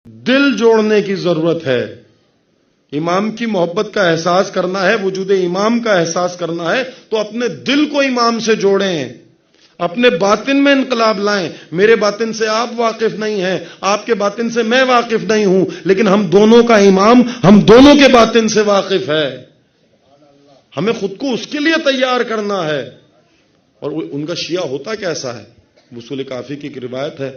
دل جوڑنے کی ضرورت ہے. امام کی محبت کا احساس کرنا ہے, وجود امام کا احساس کرنا ہے, تو اپنے دل کو امام سے جوڑیں, اپنے باطن میں انقلاب لائیں. میرے باطن سے آپ واقف نہیں ہیں, آپ کے باطن سے میں واقف نہیں ہوں, لیکن ہم دونوں کا امام ہم دونوں کے باطن سے واقف ہے. ہمیں خود کو اس کے لیے تیار کرنا ہے. اور ان کا شیعہ ہوتا کیسا ہے؟ وصول کافی کی ایک روایت ہے,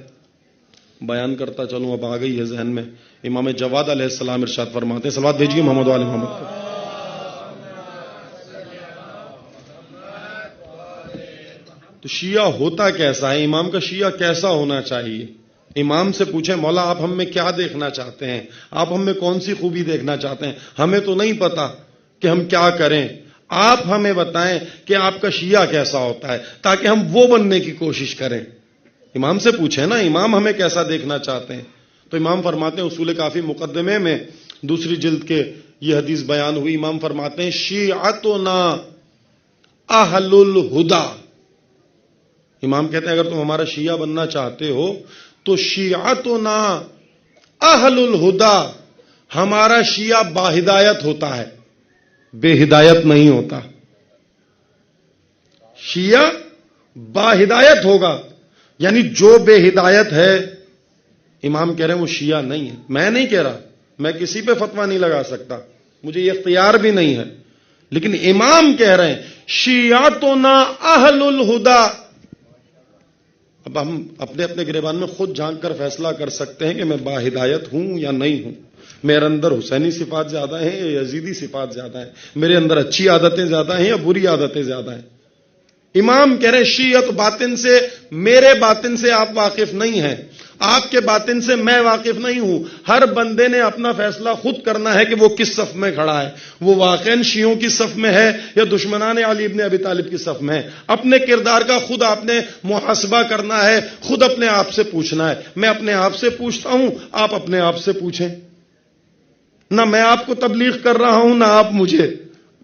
بیان کرتا چلوں, اب آ گئی ہے ذہن میں. امام جواد علیہ السلام ارشاد فرماتے ہیں, صلوات بھیجیے محمد و آل محمد پر. تو شیعہ ہوتا کیسا ہے؟ امام کا شیعہ کیسا ہونا چاہیے؟ امام سے پوچھیں, مولا آپ ہم میں کیا دیکھنا چاہتے ہیں؟ آپ ہم میں کون سی خوبی دیکھنا چاہتے ہیں؟ ہمیں تو نہیں پتا کہ ہم کیا کریں, آپ ہمیں بتائیں کہ آپ کا شیعہ کیسا ہوتا ہے, تاکہ ہم وہ بننے کی کوشش کریں. امام سے پوچھیں نا, امام ہمیں کیسا دیکھنا چاہتے ہیں. تو امام فرماتے ہیں, اصول کافی مقدمے میں دوسری جلد کے یہ حدیث بیان ہوئی. امام فرماتے ہیں, شیعتنا اہل الہدا. امام کہتے ہیں اگر تم ہمارا شیعہ بننا چاہتے ہو تو شیعتنا اہل الہدا, ہمارا شیعہ باہدایت ہوتا ہے, بے ہدایت نہیں ہوتا. شیعہ باہدایت ہوگا, یعنی جو بے ہدایت ہے, امام کہہ رہے ہیں وہ شیعہ نہیں ہے. میں نہیں کہہ رہا, میں کسی پہ فتویٰ نہیں لگا سکتا, مجھے یہ اختیار بھی نہیں ہے, لیکن امام کہہ رہے ہیں شیعتنا اہل الہدا. اب ہم اپنے اپنے گریبان میں خود جھانک کر فیصلہ کر سکتے ہیں کہ میں باہدایت ہوں یا نہیں ہوں. میرے اندر حسینی صفات زیادہ ہیں یا یزیدی صفات زیادہ ہیں؟ میرے اندر اچھی عادتیں زیادہ ہیں یا بری عادتیں زیادہ ہیں؟ امام کہہ رہے شیعت باطن سے, میرے باطن سے آپ واقف نہیں ہیں, آپ کے باطن سے میں واقف نہیں ہوں. ہر بندے نے اپنا فیصلہ خود کرنا ہے کہ وہ کس صف میں کھڑا ہے, وہ واقعاً شیعوں کی صف میں ہے یا دشمنان علی ابن ابی طالب کی صف میں ہے. اپنے کردار کا خود آپ نے محاسبہ کرنا ہے, خود اپنے آپ سے پوچھنا ہے. میں اپنے آپ سے پوچھتا ہوں, آپ اپنے آپ سے پوچھیں. نہ میں آپ کو تبلیغ کر رہا ہوں نہ آپ مجھے.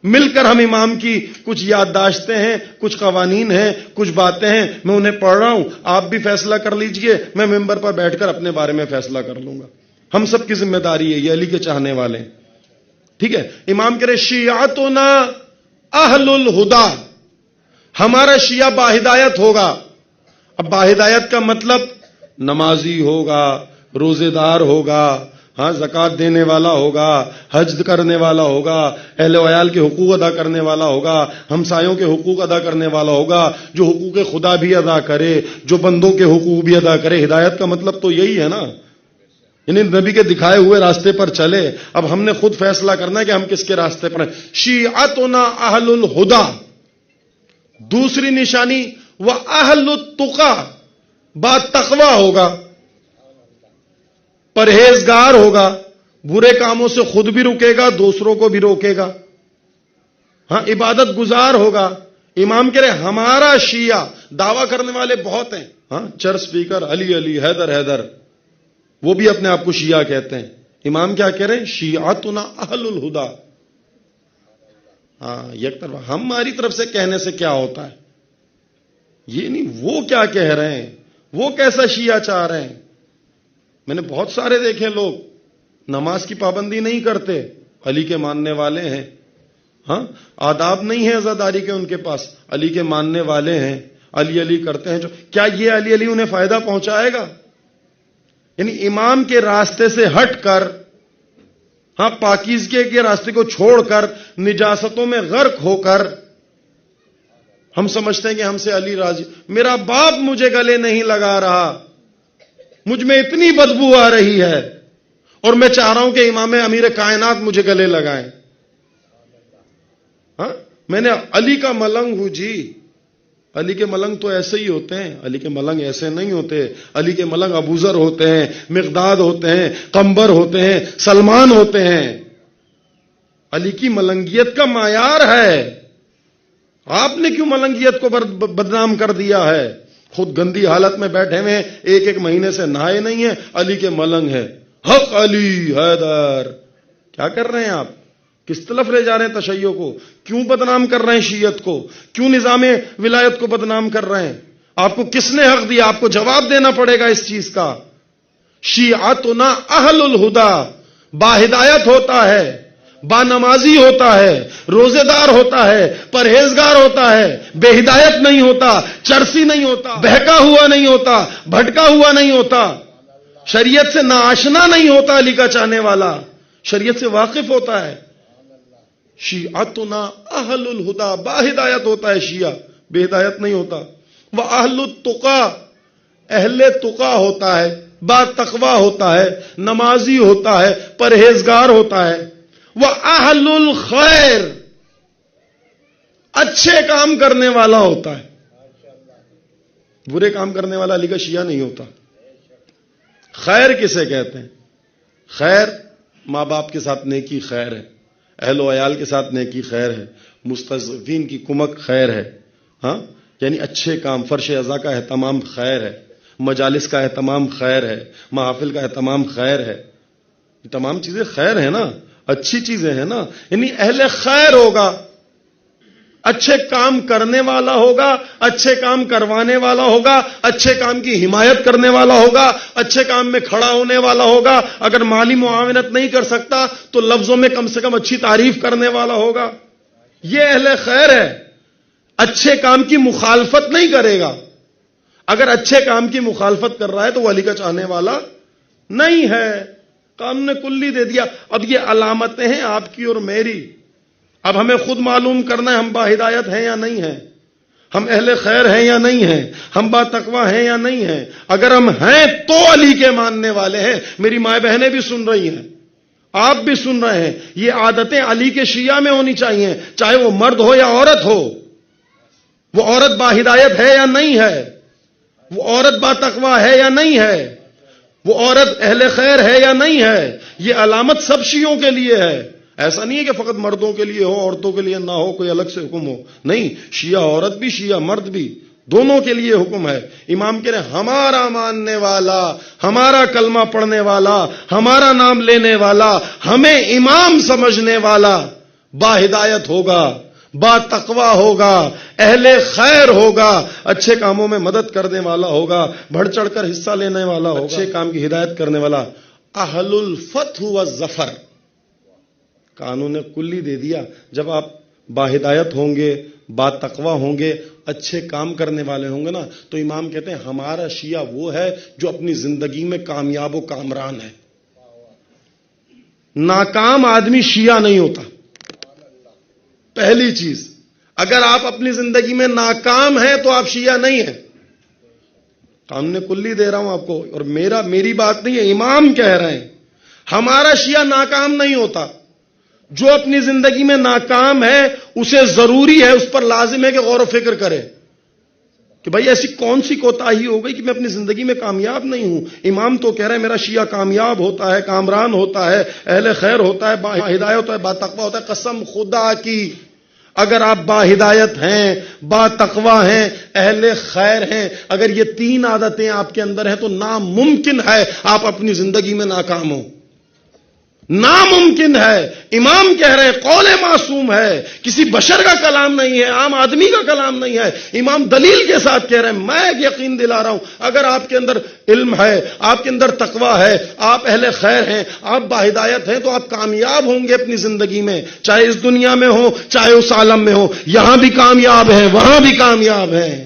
مل کر ہم امام کی کچھ یادداشتیں ہیں, کچھ قوانین ہیں, کچھ باتیں ہیں, میں انہیں پڑھ رہا ہوں, آپ بھی فیصلہ کر لیجئے, میں ممبر پر بیٹھ کر اپنے بارے میں فیصلہ کر لوں گا. ہم سب کی ذمہ داری ہے, یہ علی کے چاہنے والے ہیں. ٹھیک ہے. امام کہہ رہے شیعتنا اہل الہدا, ہمارا شیعہ باہدایت ہوگا. اب باہدایت کا مطلب نمازی ہوگا, روزے دار ہوگا, ہاں زکات دینے والا ہوگا, حج کرنے والا ہوگا, اہل و عیال کے حقوق ادا کرنے والا ہوگا, ہمسایوں کے حقوق ادا کرنے والا ہوگا, جو حقوق خدا بھی ادا کرے, جو بندوں کے حقوق بھی ادا کرے. ہدایت کا مطلب تو یہی ہے نا, یعنی نبی کے دکھائے ہوئے راستے پر چلے. اب ہم نے خود فیصلہ کرنا ہے کہ ہم کس کے راستے پر ہیں. شیعتنا اہل الہدا. دوسری نشانی وہ اہل التقی, با تقوی ہوگا, پرہیزگار ہوگا, برے کاموں سے خود بھی رکے گا, دوسروں کو بھی روکے گا, ہاں عبادت گزار ہوگا. امام کہہ رہے ہمارا شیعہ, دعویٰ کرنے والے بہت ہیں, ہاں چرچ اسپیکر علی علی, حیدر حیدر, وہ بھی اپنے آپ کو شیعہ کہتے ہیں. امام کیا کہہ رہے ہیں شیعتنا اہل الہدا. ہاں یک طرف ہماری طرف سے کہنے سے کیا ہوتا ہے, یہ نہیں وہ کیا کہہ رہے ہیں, وہ کیسا شیعہ چاہ رہے ہیں. میں نے بہت سارے دیکھے لوگ نماز کی پابندی نہیں کرتے, علی کے ماننے والے ہیں, ہاں آداب نہیں ہے عزاداری کے ان کے پاس, علی کے ماننے والے ہیں, علی علی کرتے ہیں. جو کیا یہ علی علی انہیں فائدہ پہنچائے گا؟ یعنی امام کے راستے سے ہٹ کر, ہاں پاکیزگی کے راستے کو چھوڑ کر, نجاستوں میں غرق ہو کر ہم سمجھتے ہیں کہ ہم سے علی راضی. میرا باپ مجھے گلے نہیں لگا رہا, مجھ میں اتنی بدبو آ رہی ہے, اور میں چاہ رہا ہوں کہ امام امیر کائنات مجھے گلے لگائیں. ہاں میں نے علی کا ملنگ ہوں جی. علی کے ملنگ تو ایسے ہی ہوتے ہیں, علی کے ملنگ ایسے نہیں ہوتے. علی کے ملنگ ابوذر ہوتے ہیں, مقداد ہوتے ہیں, قمبر ہوتے ہیں, سلمان ہوتے ہیں. علی کی ملنگیت کا معیار ہے. آپ نے کیوں ملنگیت کو بدنام کر دیا ہے؟ خود گندی حالت میں بیٹھے ہوئے, ایک مہینے سے نہائے نہیں ہیں, علی کے ملنگ ہے. حق علی حیدر. کیا کر رہے ہیں آپ؟ کس طرف لے جا رہے ہیں تشیع کو؟ کیوں بدنام کر رہے ہیں شیعت کو؟ کیوں نظام ولایت کو بدنام کر رہے ہیں؟ آپ کو کس نے حق دیا؟ آپ کو جواب دینا پڑے گا اس چیز کا. شیعتنا اہل الہدا، با ہدایت ہوتا ہے، با نمازی ہوتا ہے، روزے دار ہوتا ہے، پرہیزگار ہوتا ہے، بے ہدایت نہیں ہوتا، چرسی نہیں ہوتا، بہکا ہوا نہیں ہوتا، بھٹکا ہوا نہیں ہوتا، شریعت سے ناآشنا نہیں ہوتا، علی کا چاہنے والا شریعت سے واقف ہوتا ہے. شیعتنا اہل الہدا، با ہدایت ہوتا ہے شیعہ، بے ہدایت نہیں ہوتا. وہ اہل التقا، اہل تقا ہوتا ہے، با تقوی ہوتا ہے، نمازی ہوتا ہے، پرہیزگار ہوتا ہے. وہ اہل الخیر، اچھے کام کرنے والا ہوتا ہے. برے کام کرنے والا علی کا شیعہ نہیں ہوتا. خیر کسے کہتے ہیں؟ خیر ماں باپ کے ساتھ نیکی خیر ہے، اہل و عیال کے ساتھ نیکی خیر ہے، مستضعفین کی کمک خیر ہے. ہاں یعنی اچھے کام، فرش عزا کا اہتمام خیر ہے، مجالس کا اہتمام خیر ہے، محافل کا اہتمام خیر ہے. یہ تمام چیزیں خیر ہیں نا، اچھی چیزیں ہیں نا. یعنی اہل خیر ہوگا، اچھے کام کرنے والا ہوگا، اچھے کام کروانے والا ہوگا، اچھے کام کی حمایت کرنے والا ہوگا، اچھے کام میں کھڑا ہونے والا ہوگا. اگر مالی معاونت نہیں کر سکتا تو لفظوں میں کم سے کم اچھی تعریف کرنے والا ہوگا. یہ اہل خیر ہے. اچھے کام کی مخالفت نہیں کرے گا. اگر اچھے کام کی مخالفت کر رہا ہے تو وہ علی کا چاہنے والا نہیں ہے. قانون نے کلی دے دیا. اب یہ علامتیں ہیں آپ کی اور میری. اب ہمیں خود معلوم کرنا ہے ہم با ہدایت ہیں یا نہیں ہیں، ہم اہل خیر ہیں یا نہیں ہیں، ہم با تقوی ہیں یا نہیں ہیں. اگر ہم ہیں تو علی کے ماننے والے ہیں. میری مائیں بہنیں بھی سن رہی ہیں، آپ بھی سن رہے ہیں. یہ عادتیں علی کے شیعہ میں ہونی چاہیے، چاہے وہ مرد ہو یا عورت ہو. وہ عورت با ہدایت ہے یا نہیں ہے، وہ عورت با تقوی ہے یا نہیں ہے، وہ عورت اہل خیر ہے یا نہیں ہے. یہ علامت سب شیعوں کے لیے ہے. ایسا نہیں ہے کہ فقط مردوں کے لیے ہو، عورتوں کے لیے نہ ہو، کوئی الگ سے حکم ہو. نہیں، شیعہ عورت بھی، شیعہ مرد بھی، دونوں کے لیے حکم ہے. امام کہہ رہے ہیں ہمارا ماننے والا، ہمارا کلمہ پڑھنے والا، ہمارا نام لینے والا، ہمیں امام سمجھنے والا با ہدایت ہوگا، با تقوی ہوگا، اہل خیر ہوگا، اچھے کاموں میں مدد کرنے والا ہوگا، بڑھ چڑھ کر حصہ لینے والا ہوگا، اچھے کام کی ہدایت کرنے والا. اہل الفتح والظفر، قانون نے کلی دے دیا. جب آپ با ہدایت ہوں گے، با تقوی ہوں گے، اچھے کام کرنے والے ہوں گے نا، تو امام کہتے ہیں ہمارا شیعہ وہ ہے جو اپنی زندگی میں کامیاب و کامران ہے. ناکام آدمی شیعہ نہیں ہوتا. پہلی چیز، اگر آپ اپنی زندگی میں ناکام ہیں تو آپ شیعہ نہیں ہیں. قانون نے کلی دے رہا ہوں آپ کو، اور میری بات نہیں ہے، امام کہہ رہے ہیں ہمارا شیعہ ناکام نہیں ہوتا. جو اپنی زندگی میں ناکام ہے اسے ضروری ہے، اس پر لازم ہے کہ غور و فکر کرے کہ بھائی ایسی کون سی کوتاہی ہو گئی کہ میں اپنی زندگی میں کامیاب نہیں ہوں. امام تو کہہ رہے ہیں میرا شیعہ کامیاب ہوتا ہے، کامران ہوتا ہے، اہل خیر ہوتا ہے، با ہدایت ہوتا ہے، با تقوی ہوتا ہے. قسم خدا کی اگر آپ با ہدایت ہیں، با تقوی ہیں، اہل خیر ہیں، اگر یہ تین عادتیں آپ کے اندر ہیں تو ناممکن ہے آپ اپنی زندگی میں ناکام ہوں. ناممکن ہے. امام کہہ رہے ہیں قول معصوم ہے، کسی بشر کا کلام نہیں ہے، عام آدمی کا کلام نہیں ہے. امام دلیل کے ساتھ کہہ رہے ہیں، میں یقین دلا رہا ہوں اگر آپ کے اندر علم ہے، آپ کے اندر تقوی ہے، آپ اہل خیر ہیں، آپ با ہدایت ہیں، تو آپ کامیاب ہوں گے اپنی زندگی میں، چاہے اس دنیا میں ہو چاہے اس عالم میں ہو. یہاں بھی کامیاب ہیں، وہاں بھی کامیاب ہیں.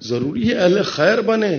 ضروری ہے اہل خیر بنے.